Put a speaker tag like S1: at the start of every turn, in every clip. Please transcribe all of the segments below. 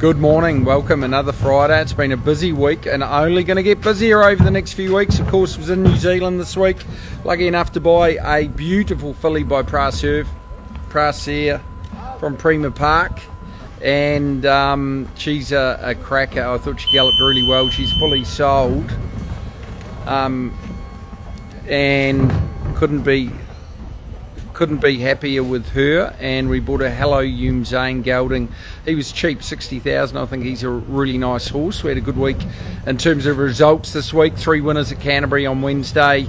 S1: Good morning, welcome another Friday. It's been a busy week and only going to get busier over the next few weeks. Of course, was in New Zealand this week. Lucky enough to buy a beautiful filly by Praser from Prima Park. And she's a cracker. I thought she galloped really well. She's fully sold. And couldn't be happier with her. And we bought a Hello Hume Zane gelding. He was cheap, 60,000. I think he's a really nice horse. We had a good week in terms of results this week. 3 winners at Canterbury on Wednesday.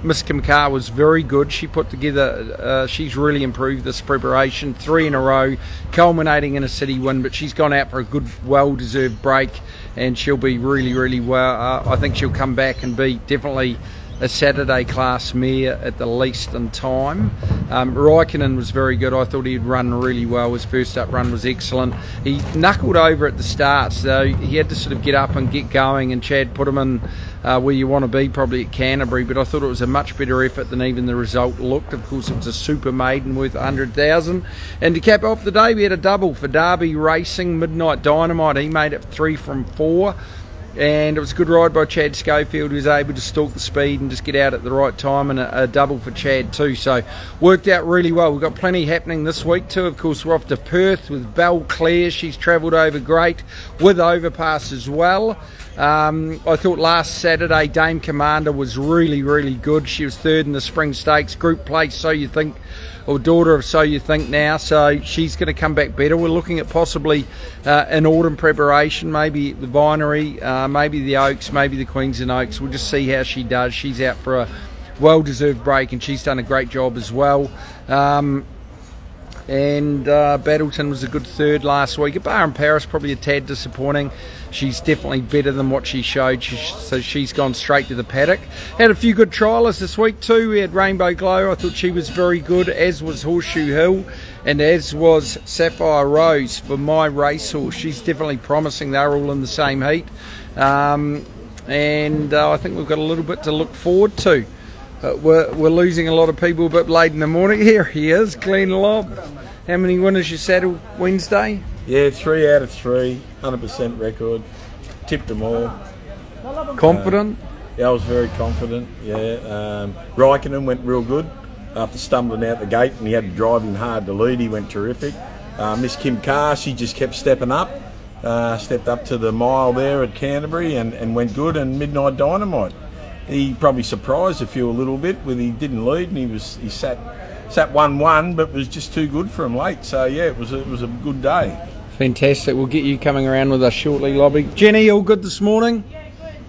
S1: Miss Kim Carr was very good. She put together, she's really improved this preparation, 3 in a row, culminating in a city win, but she's gone out for a good, well-deserved break, and she'll be really well. I think she'll come back and be definitely a Saturday class mare at the least in time. Raikkonen was very good. I thought he'd run really well. His first up run was excellent. He knuckled over at the start, so he had to sort of get up and get going, and Chad put him in where you want to be, probably at Canterbury, but I thought it was a much better effort than even the result looked. Of course, it was a super maiden worth 100,000. And to cap off the day, we had a double for Derby Racing, Midnight Dynamite. He made it 3 from 4. And it was a good ride by Chad Schofield, who was able to stalk the speed and just get out at the right time, and a double for Chad too. So worked out really well. We've got plenty happening this week too. Of course, we're off to Perth with Belle Claire. She's travelled over great with Overpass as well. I thought last Saturday Dame Commander was really good. She was 3rd in the Spring Stakes Group Place, So You Think, or daughter of So You Think now, so she's going to come back better. We're looking at possibly an autumn preparation, maybe the Vinery, maybe the Oaks, maybe the Queensland Oaks. We'll just see how she does. She's out for a well-deserved break, and she's done a great job as well. Battleton was a good 3rd last week. Bar in Paris, probably a tad disappointing. She's definitely better than what she showed, so she's gone straight to the paddock. Had a few good trialers this week too. We had Rainbow Glow. I thought she was very good, as was Horseshoe Hill, and as was Sapphire Rose for my racehorse. She's definitely promising. They're all in the same heat. I think we've got a little bit to look forward to. We're losing a lot of people a bit late in the morning. Here he is, Glenn Lobb. How many winners you saddled Wednesday?
S2: Yeah, 3 out of 3, 100% record. Tipped them all.
S1: Confident?
S2: Yeah, I was very confident. Yeah, Raikkonen went real good after stumbling out the gate, and he had to drive him hard to lead. He went terrific. Miss Kim Carr, she just kept stepping up. Stepped up to the mile there at Canterbury and went good. And Midnight Dynamite, he probably surprised a few a little bit with he didn't lead, and he sat 1-1, but was just too good for him late. So yeah, it was a good day.
S1: Fantastic. We'll get you coming around with us shortly, Lobby. Jenny, all good this morning?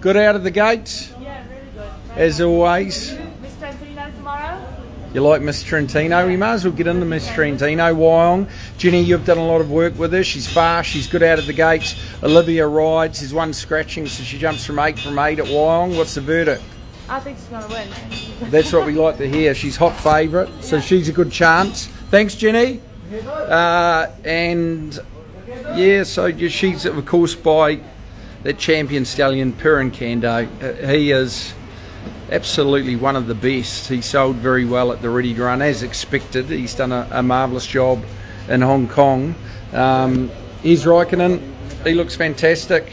S1: Good out of the gates?
S3: Yeah, really good.
S1: As always.
S3: Miss Trentino tomorrow?
S1: You like Miss Trentino? We might as well get into Miss Trentino. Wyong. Jenny, you've done a lot of work with her. She's fast. She's good out of the gates. Olivia rides. There's one scratching, so she jumps from 8 at Wyong. What's the verdict?
S3: I think she's going to win.
S1: That's what we like to hear. She's hot favourite, so she's a good chance. Thanks, Jenny. So she's, of course, by that champion stallion, Perrin Kando. He is absolutely one of the best. He sold very well at the Ready to Run, as expected. He's done a marvellous job in Hong Kong. Here's Raikkonen. He looks fantastic.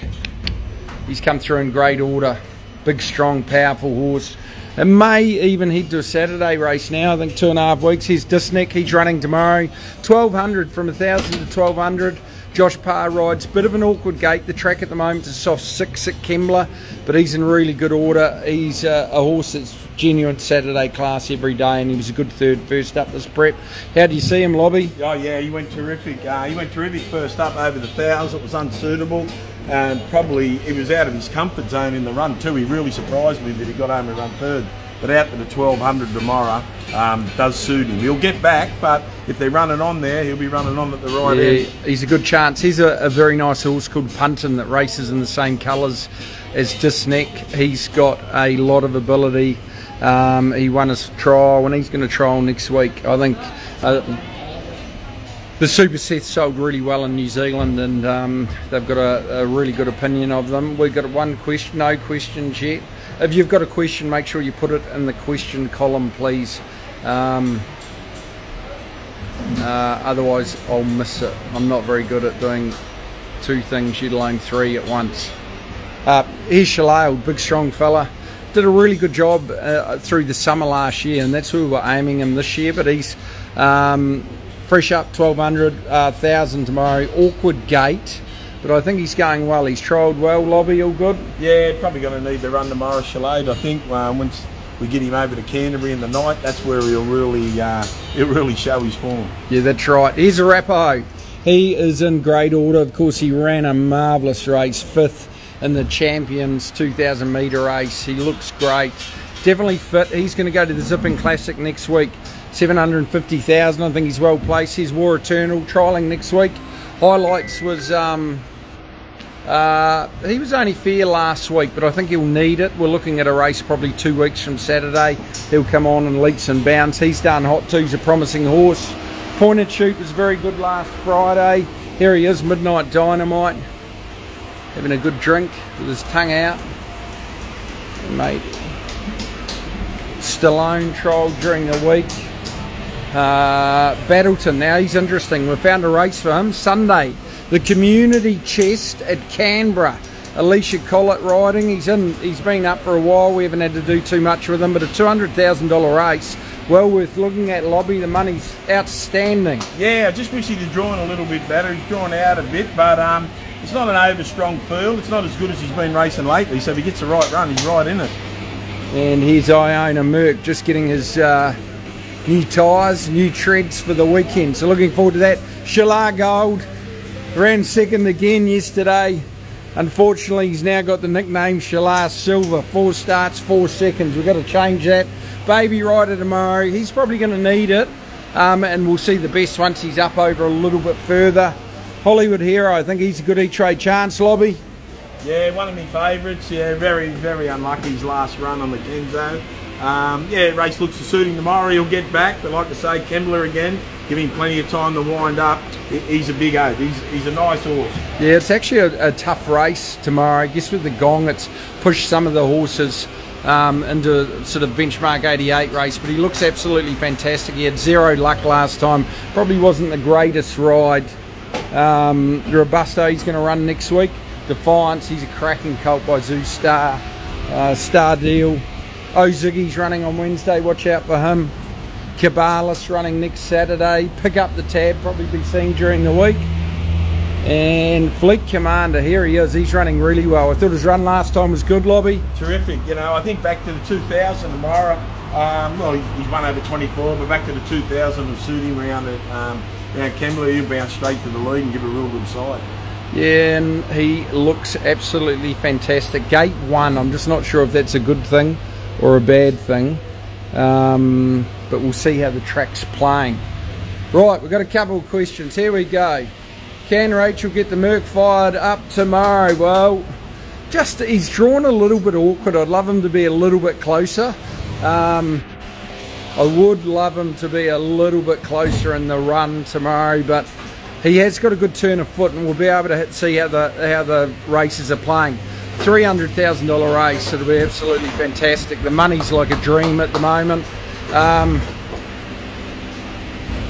S1: He's come through in great order. Big, strong, powerful horse. And may even head to a Saturday race now. I think 2.5 weeks. Here's Disneck. He's running tomorrow. 1,200 from 1,000 to 1,200. Josh Parr rides. Bit of an awkward gate. The track at the moment is soft 6 at Kembla, but he's in really good order. He's a horse that's genuine Saturday class every day, and he was a good 3rd first up this prep. How do you see him, Lobby?
S2: Oh yeah, he went terrific. He went terrific first up over the 1,000. It was unsuitable, and probably he was out of his comfort zone in the run too. He really surprised me that he got home and run 3rd. But out to the 1,200 tomorrow does suit him. He'll get back, but if they're running on there, he'll be running on at the right end.
S1: He's a good chance. He's a very nice horse called Punton that races in the same colours as Disneck. He's got a lot of ability. He won his trial, and he's going to trial next week. I think the Super Seth sold really well in New Zealand, and they've got a really good opinion of them. We've got one question, no questions yet. If you've got a question, make sure you put it in the question column, please. Otherwise I'll miss it. I'm not very good at doing two things, let alone three at once. Here's Shalale, big strong fella. Did a really good job through the summer last year, and that's where we were aiming him this year, but he's fresh up 1200, 1000 tomorrow. Awkward gait, but I think he's going well. He's trialled well. Lobby, all good?
S2: Yeah, probably going to need to run tomorrow, Shalade. I think once we get him over to Canterbury in the night, that's where he'll really show his form.
S1: Yeah, that's right. Here's Arapaho. He is in great order. Of course, he ran a marvellous race, 5th in the Champions 2,000 metre race. He looks great. Definitely fit. He's going to go to the Zipping Classic next week. 750,000. I think he's well placed. Here's War Eternal trialling next week. Highlights was he was only fair last week, but I think he'll need it. We're looking at a race probably 2 weeks from Saturday. He'll come on in leaps and bounds. He's done hot too. He's a promising horse. Pointed Shoot was very good last Friday. Here he is, Midnight Dynamite, having a good drink with his tongue out. Mate, Stallone trial during the week. Battleton, now he's interesting. We found a race for him Sunday, the Community Chest at Canberra. Alicia Collett riding. He's been up for a while. We haven't had to do too much with him, but a $200,000 race. Well worth looking at, Lobby. The money's outstanding.
S2: Yeah, I just wish he'd have drawn a little bit better. He's drawn out a bit, but it's not an over-strong field. It's not as good as he's been racing lately, so if he gets the right run, he's right in it.
S1: And here's Iona Merck just getting his new tyres, new treads for the weekend. So looking forward to that. Shalar Gold ran second again yesterday. Unfortunately, he's now got the nickname Shalar Silver. 4 starts, 4 seconds. We've got to change that. Baby rider tomorrow. He's probably going to need it. And we'll see the best once he's up over a little bit further. Hollywood Hero, I think he's a good E-Trade chance, Lobby.
S2: Yeah, one of my favourites. Yeah, very, very unlucky his last run on the Kenzo. Yeah, race looks to suit him tomorrow. He'll get back, but like I say, Kembler again, give him plenty of time to wind up. He's a big oaf. He's a nice horse. Yeah,
S1: it's actually a tough race tomorrow. I guess with the gong, it's pushed some of the horses into sort of benchmark 88 race, but he looks absolutely fantastic. He had 0 luck last time. Probably wasn't the greatest ride. Robusto, he's going to run next week. Defiance, he's a cracking colt by Zoo Star. Star Deal. Ziggy's running on Wednesday, watch out for him. Cabalas running next Saturday. Pick Up the Tab, probably be seen during the week. And Fleet Commander, here he is, he's running really well. I thought his run last time was good, Lobby.
S2: Terrific, you know, I think back to the 2000 tomorrow. Well, he's won over 24, but back to the 2000 will suit him around Kembler. He'll bounce straight to the lead and give a real good side.
S1: Yeah, and he looks absolutely fantastic. Gate 1, I'm just not sure if that's a good thing or a bad thing, but we'll see how the track's playing. Right, we've got a couple of questions. Here we go. Can Rachel get the Merc fired up tomorrow? Well, he's drawn a little bit awkward. I'd love him to be a little bit closer. I would love him to be a little bit closer in the run tomorrow, but he has got a good turn of foot, and we'll be able to see how the races are playing. $300,000 race, it'll be absolutely fantastic. The money's like a dream at the moment.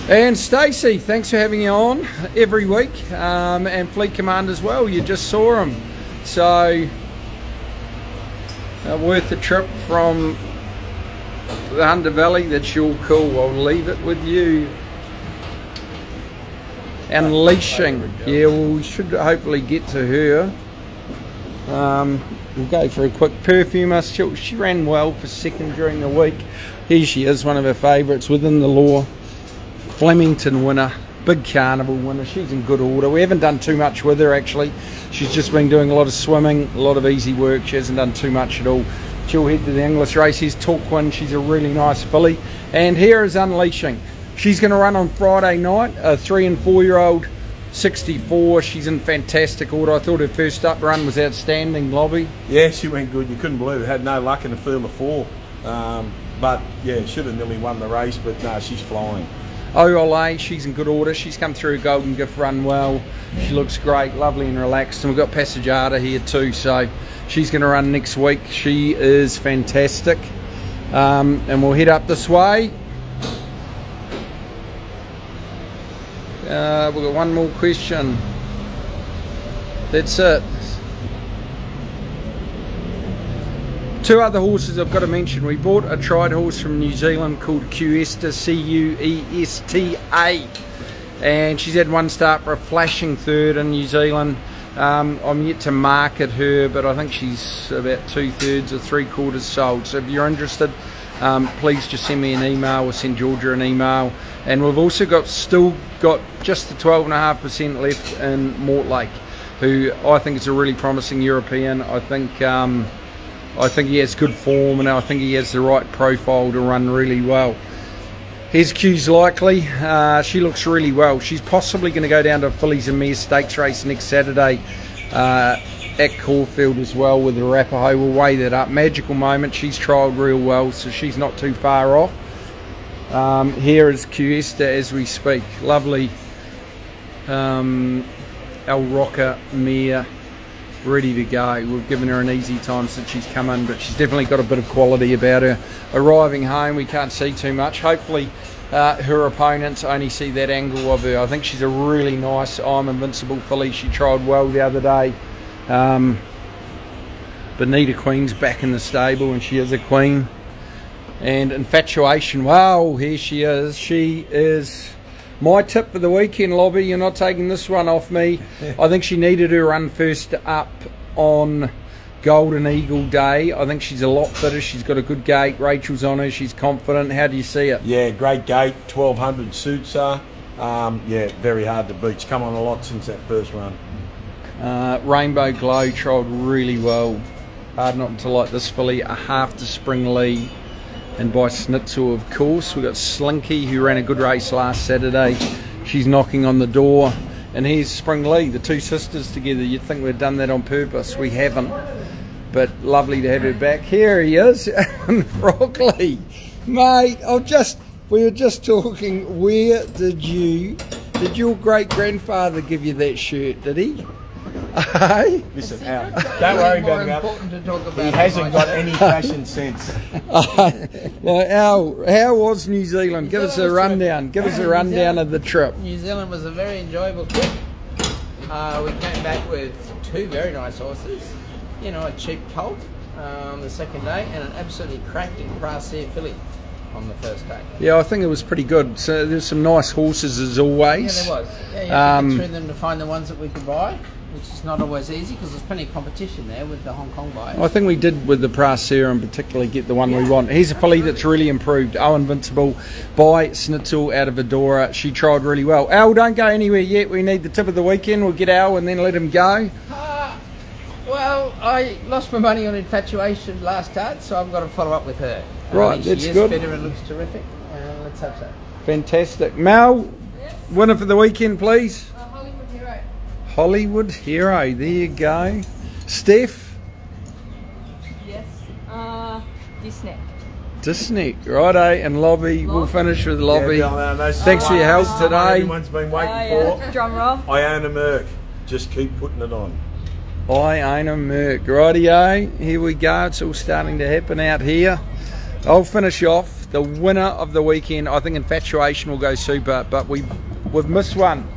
S1: And Stacey, thanks for having you on every week, and Fleet Command as well. You just saw him, so worth the trip from the Hunter Valley. That's your call. I'll leave it with you. Unleashing, yeah, well, we should hopefully get to her. We'll go for a quick Perfumer. She ran well for second during the week. Here she is, one of her favourites within the law. Flemington winner, big carnival winner. She's in good order. We haven't done too much with her actually. She's just been doing a lot of swimming, a lot of easy work. She hasn't done too much at all. She'll head to the English race. Here's Torquin. She's a really nice filly. And here is Unleashing. She's going to run on Friday night. A 3 and 4 year old. 64, she's in fantastic order. I thought her first up run was outstanding, Lobby. Yeah, she went good. You couldn't believe it. Had no luck in the field of 4. But yeah, should have nearly won the race, but no, she's flying. Olay, she's in good order. She's come through a Golden Gift run well. She looks great, lovely and relaxed. And we've got Passagata here too, so she's going to run next week. She is fantastic. And we'll head up this way. We've got one more question. That's it. Two other horses I've got to mention. We bought a tried horse from New Zealand called Cuesta, C-U-E-S-T-A, and she's had one start for a flashing third in New Zealand. I'm yet to market her, but I think she's about 2/3 or 3/4 sold. So if you're interested, please just send me an email or send Georgia an email. And we've also still got just the 12.5% left in Mortlake, who I think is a really promising European. I think he has good form, and I think he has the right profile to run really well. Here's Q's Likely. She looks really well. She's possibly going to go down to a Fillies and Mares Stakes race next Saturday at Caulfield as well with the Arapaho. We'll weigh that up. Magical Moment, she's trialled real well, so she's not too far off. Here is Cuesta as we speak. Lovely El Roca mare, ready to go. We've given her an easy time since she's come in, but she's definitely got a bit of quality about her. Arriving home, we can't see too much. Hopefully her opponents only see that angle of her. I think she's a really nice I'm Invincible filly. She trialled well the other day. Bonita Queen's back in the stable, and she is a queen. And Infatuation, wow, here she is. She is my tip for the weekend, Lobby. You're not taking this one off me. I think she needed her run first up on Golden Eagle Day. I think she's a lot fitter. She's got a good gait. Rachel's on her. She's confident. How do you see it?
S2: Yeah, great gait. 1200 suits her. Yeah, very hard to beat. She's come on a lot since that first run.
S1: Rainbow Glow trialled really well. Hard not to like this filly. A half to spring lead. And by Schnitzel, of course. We've got Slinky, who ran a good race last Saturday. She's knocking on the door. And here's Spring Lee, the two sisters together. You'd think we'd done that on purpose. We haven't. But lovely to have her back. Here he is, Frockley. Mate, we were just talking, where did your great-grandfather give you that shirt, did he? Hey?
S2: Listen, Al, don't worry about it. He hasn't got any fashion sense.
S4: Well,
S1: Al, how was New Zealand? Give us a rundown. Give us a rundown of the trip.
S4: New Zealand was a very enjoyable trip. We came back with two very nice horses. You know, a cheap colt on the second day, and an absolutely cracking brassiere filly on the first day.
S1: Yeah, I think it was pretty good. So there's some nice horses as always.
S4: Yeah, there was. Yeah, you had to get through them to find the ones that we could buy, which is not always easy because there's plenty of competition there with the Hong Kong buyers.
S1: I think we did with the brassiere and particularly get the one we want. Here's a filly that's really improved. Oh, Invincible by Schnitzel out of Adora. She tried really well. Al, don't go anywhere yet. We need the tip of the weekend. We'll get Al and then let him go.
S4: Well, I lost my money on Infatuation last start, so I've got to follow up with her.
S1: Right, that's good.
S4: She is fitter and looks terrific. Let's hope so.
S1: Fantastic. Mel, winner for the weekend, please.
S3: Hollywood Hero.
S1: Hollywood Hero. There you go. Steph?
S3: Yes. Disney.
S1: Disney. Righto. And Lobby. We'll finish with Lobby.
S2: Yeah,
S1: Thanks for your help today.
S2: Everyone's been waiting for.
S3: Drum roll.
S2: I own a Merc. Just keep putting it on.
S1: I own a Merc. Rightio. Here we go. It's all starting to happen out here. I'll finish off. The winner of the weekend, I think Infatuation will go super, but we've missed one.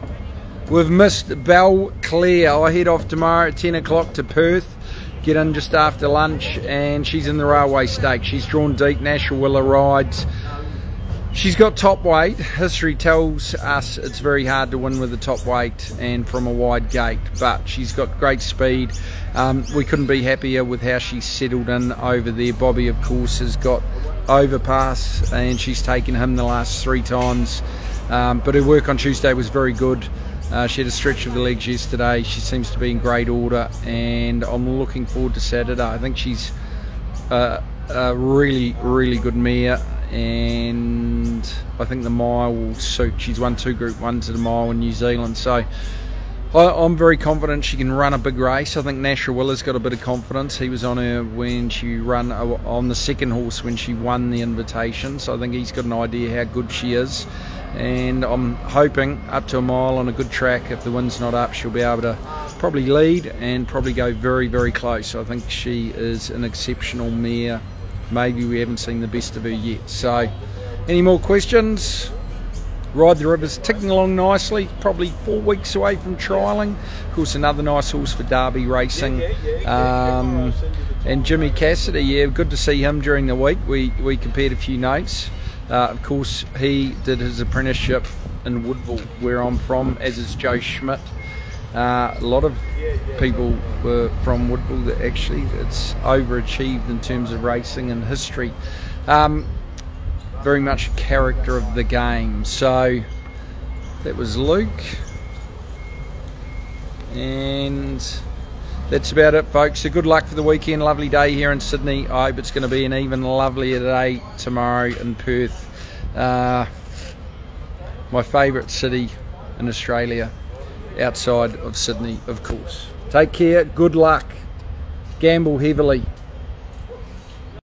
S1: We've missed Belclair. I head off tomorrow at 10 o'clock to Perth, get in just after lunch, and she's in the Railway Stakes. She's drawn deep. Nashua Willa rides. She's got top weight. History tells us it's very hard to win with a top weight and from a wide gate, but she's got great speed. We couldn't be happier with how she's settled in over there. Bobby, of course, has got overpass, and she's taken him the last 3 times. But her work on Tuesday was very good. She had a stretch of the legs yesterday. She seems to be in great order, and I'm looking forward to Saturday. I think she's a really, really good mare, and I think the mile will suit. She's won 2 Group 1s at the mile in New Zealand, so I'm very confident she can run a big race. I think Nashua Willa's got a bit of confidence. He was on her when she ran on the second horse when she won the invitation, so I think he's got an idea how good she is, and I'm hoping up to a mile on a good track, if the wind's not up, she'll be able to probably lead and probably go very, very close. I think she is an exceptional mare. Maybe we haven't seen the best of her yet. So any more questions? Ride the River's ticking along nicely, probably 4 weeks away from trialling. Of course, another nice horse for Derby Racing. And Jimmy Cassidy, yeah, good to see him during the week. We compared a few notes. Of course, he did his apprenticeship in Woodville, where I'm from, as is Joe Schmidt. A lot of people were from Woodville that actually it's overachieved in terms of racing and history. Very much a character of the game. So that was Luke, and that's about it, folks. So good luck for the weekend. Lovely day here in Sydney. I hope it's going to be an even lovelier day tomorrow in Perth, my favourite city in Australia, outside of Sydney, of course. Take care, good luck, gamble heavily.